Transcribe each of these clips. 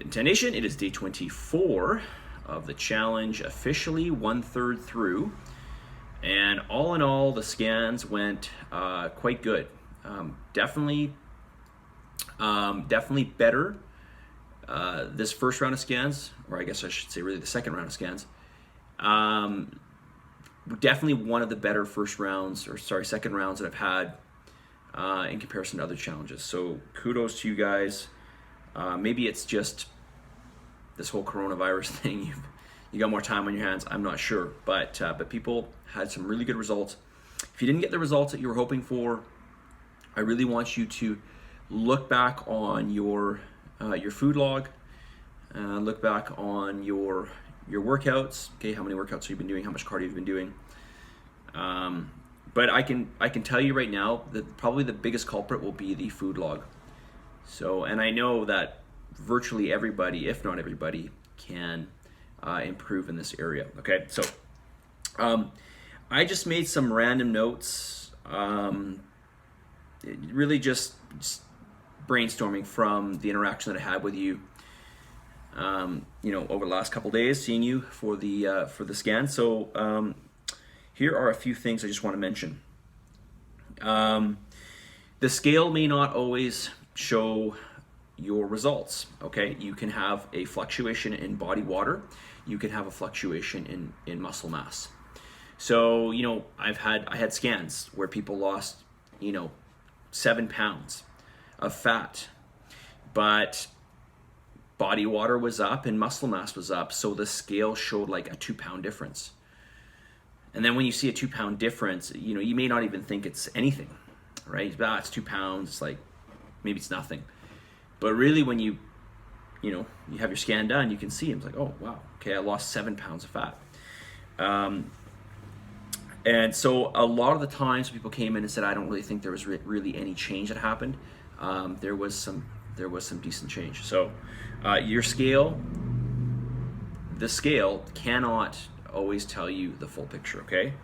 Intent Nation, it is day 24 of the challenge, officially 1/3 through. And all in all, the scans went quite good. Definitely better this first round of scans, or I guess I should say really the second round of scans. Definitely one of the better second rounds that I've had in comparison to other challenges. So kudos to you guys. Maybe it's just this whole coronavirus thing. You got more time on your hands. I'm not sure, but people had some really good results. If you didn't get the results that you were hoping for, I really want you to look back on your food log, look back on your workouts. Okay, how many workouts have you been doing? How much cardio you've been doing? But I can tell you right now that probably the biggest culprit will be the food log. So, and I know that virtually everybody, if not everybody, can improve in this area. Okay, so I just made some random notes, really just brainstorming from the interaction that I had with you, over the last couple days, seeing you for the scan. So here are a few things I just want to mention. The scale may not always show your results. Okay, you can have a fluctuation in body water. You can have a fluctuation in muscle mass. So I had scans where people lost 7 pounds of fat, but body water was up and muscle mass was up, so the scale showed like a 2-pound difference. And then when you see a 2-pound difference, you may not even think it's anything, right? It's 2 pounds. It's like maybe it's nothing, but really when you have your scan done, you can see it's like, oh wow, okay, I lost 7 pounds of fat. And so a lot of the times people came in and said, I don't really think there was really any change that happened. There was some decent change. So the scale cannot always tell you the full picture. Okay,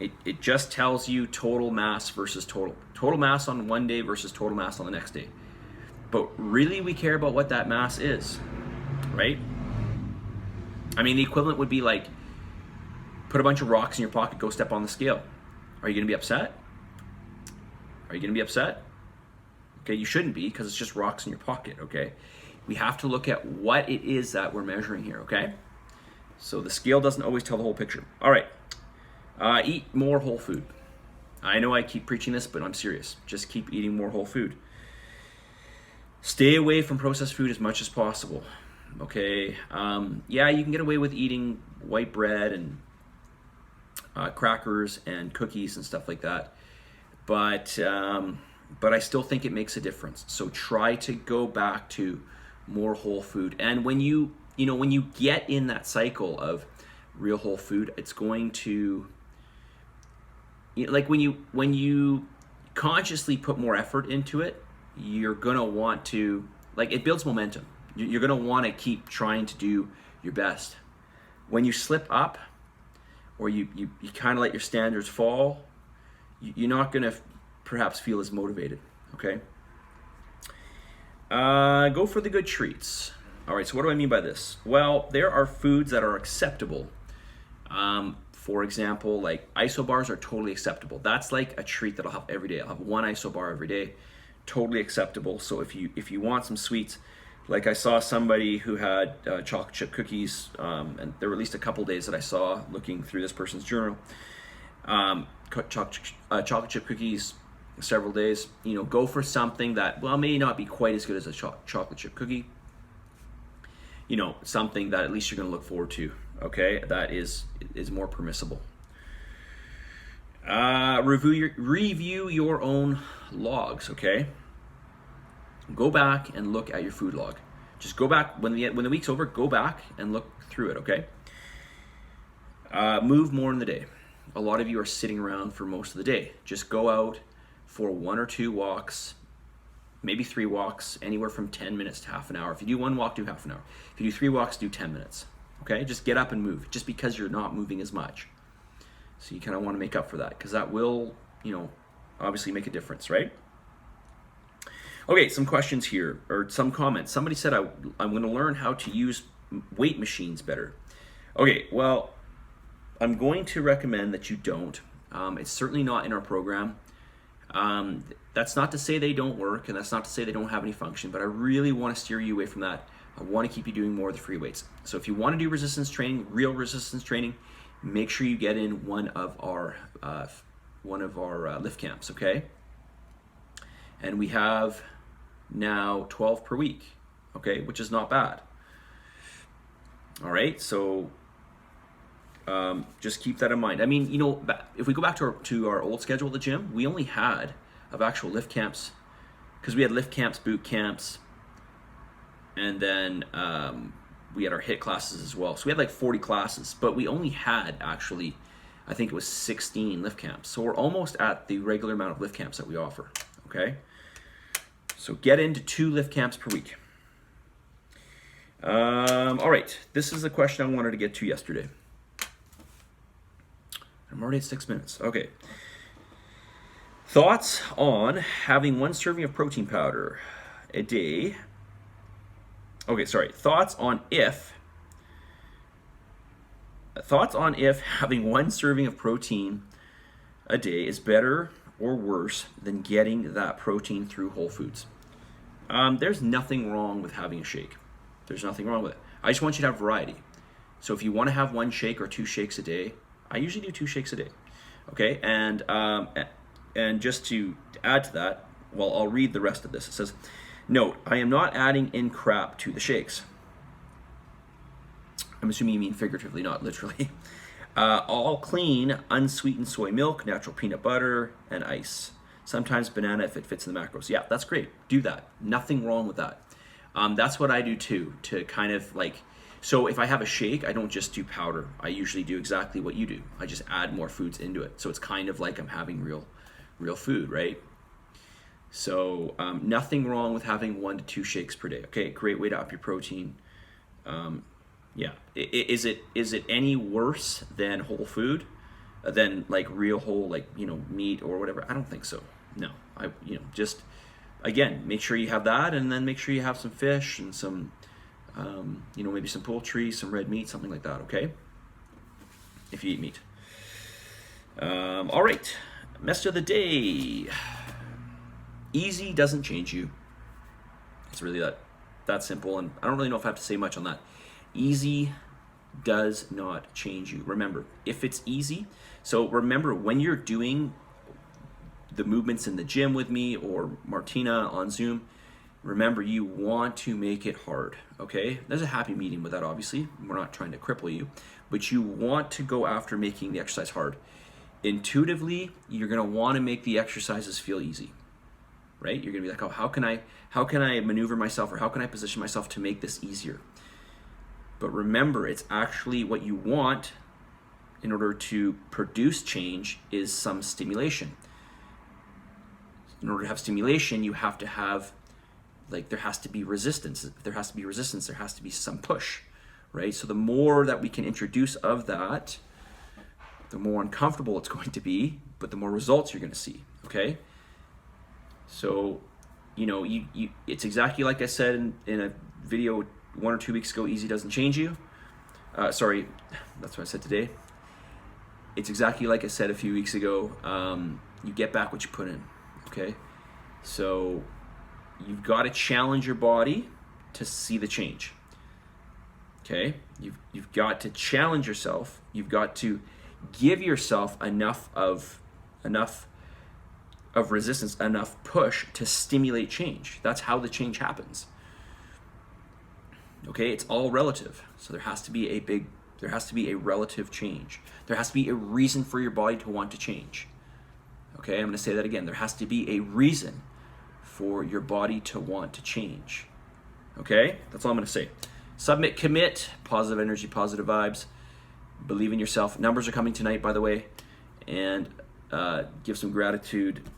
it just tells you total mass versus total mass on one day versus total mass on the next day. But really, we care about what that mass is, right? I mean, the equivalent would be like, put a bunch of rocks in your pocket, go step on the scale. Are you going to be upset? Are you going to be upset? Okay, you shouldn't be, because it's just rocks in your pocket. Okay, we have to look at what it is that we're measuring here. Okay, so the scale doesn't always tell the whole picture. All right, eat more whole food. I know I keep preaching this, but I'm serious. Just keep eating more whole food. Stay away from processed food as much as possible. Okay, yeah, you can get away with eating white bread and crackers and cookies and stuff like that, but I still think it makes a difference. So try to go back to more whole food. And when you get in that cycle of real whole food, it's going to, like when you consciously put more effort into it, you're gonna want to, like, it builds momentum. You're gonna want to keep trying to do your best. When you slip up, or you kind of let your standards fall, you're not going to perhaps feel as motivated, okay? Go for the good treats. All right, so what do I mean by this? Well, there are foods that are acceptable. For example, like isobars are totally acceptable. That's like a treat that I'll have every day. I'll have one isobar every day, totally acceptable. So if you want some sweets, like I saw somebody who had chocolate chip cookies, and there were at least a couple days that I saw looking through this person's journal, chocolate chip cookies several days. Go for something that, well, may not be quite as good as a chocolate chip cookie. Something that at least you're going to look forward to. Okay, that is more permissible. Review your own logs. Okay. Go back and look at your food log. Just go back when the week's over. Go back and look through it. Okay. Move more in the day. A lot of you are sitting around for most of the day. Just go out for 1 or 2 walks, maybe 3 walks, anywhere from 10 minutes to half an hour. If you do 1 walk, do half an hour. If you do 3 walks, do 10 minutes. Okay. Just get up and move. Just because you're not moving as much, so you kind of want to make up for that, because that will, obviously make a difference, right? Okay, some questions here, or some comments. Somebody said, I'm going to learn how to use weight machines better. Okay, well, I'm going to recommend that you don't. It's certainly not in our program. That's not to say they don't work, and that's not to say they don't have any function, but I really want to steer you away from that. I want to keep you doing more of the free weights. So if you want to do resistance training, real resistance training, make sure you get in one of our lift camps, okay? And we have now 12 per week, okay, which is not bad. All right, so just keep that in mind. I mean, you know, if we go back to our old schedule at the gym, we only had of actual lift camps, because we had lift camps, boot camps, and then we had our HIIT classes as well. So we had like 40 classes, but we only had actually, I think it was 16 lift camps. So we're almost at the regular amount of lift camps that we offer, okay? So get into 2 lift camps per week. All right, this is a question I wanted to get to yesterday. I'm already at 6 minutes. Okay. Thoughts on having 1 serving of protein powder a day. Okay, sorry. Thoughts on if having 1 serving of protein a day is better or worse than getting that protein through Whole Foods. There's nothing wrong with having a shake. There's nothing wrong with it. I just want you to have variety. So if you want to have 1 shake or 2 shakes a day, I usually do 2 shakes a day. Okay, and just to add to that, well, I'll read the rest of this. It says, note, I am not adding in crap to the shakes. I'm assuming you mean figuratively, not literally. All clean, unsweetened soy milk, natural peanut butter, and ice. Sometimes banana if it fits in the macros. Yeah, that's great. Do that. Nothing wrong with that. That's what I do too, to kind of like, so if I have a shake, I don't just do powder. I usually do exactly what you do. I just add more foods into it. So it's kind of like I'm having real food, right? So nothing wrong with having 1 to 2 shakes per day. Okay, great way to up your protein. Yeah, is it any worse than whole food, than like real whole, like, you know, meat or whatever? I don't think so. No, just again, make sure you have that, and then make sure you have some fish and some, maybe some poultry, some red meat, something like that. Okay, if you eat meat. All right, message of the day. Easy doesn't change you. It's really that simple, and I don't really know if I have to say much on that. Easy does not change you. Remember, if it's easy, so remember when you're doing the movements in the gym with me or Martina on Zoom, remember you want to make it hard, okay? There's a happy medium with that, obviously. We're not trying to cripple you, but you want to go after making the exercise hard. Intuitively, you're gonna wanna make the exercises feel easy, right? You're gonna be like, oh, how can I maneuver myself, or how can I position myself to make this easier? But remember, it's actually what you want in order to produce change is some stimulation. In order to have stimulation, you have to have, like, there has to be resistance. If there has to be resistance, there has to be some push, right? So the more that we can introduce of that, the more uncomfortable it's going to be, but the more results you're going to see, okay? So, it's exactly like I said in a video 1 or 2 weeks ago, easy doesn't change you. Sorry, that's what I said today. It's exactly like I said a few weeks ago. You get back what you put in, okay? So you've got to challenge your body to see the change, okay? You've got to challenge yourself. You've got to give yourself enough of resistance, enough push to stimulate change. That's how the change happens. Okay, it's all relative. So there has to be a relative change. There has to be a reason for your body to want to change. Okay, I'm going to say that again. There has to be a reason for your body to want to change. Okay, that's all I'm going to say. Submit, commit, positive energy, positive vibes. Believe in yourself. Numbers are coming tonight, by the way, and give some gratitude.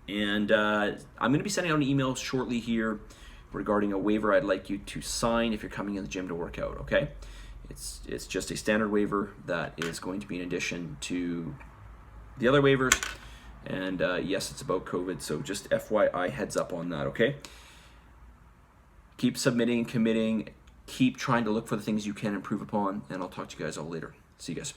And I'm going to be sending out an email shortly here regarding a waiver I'd like you to sign if you're coming in the gym to work out, okay? It's just a standard waiver that is going to be in addition to the other waivers. And yes, it's about COVID, so just FYI, heads up on that, okay? Keep submitting, committing, keep trying to look for the things you can improve upon, and I'll talk to you guys all later. See you guys.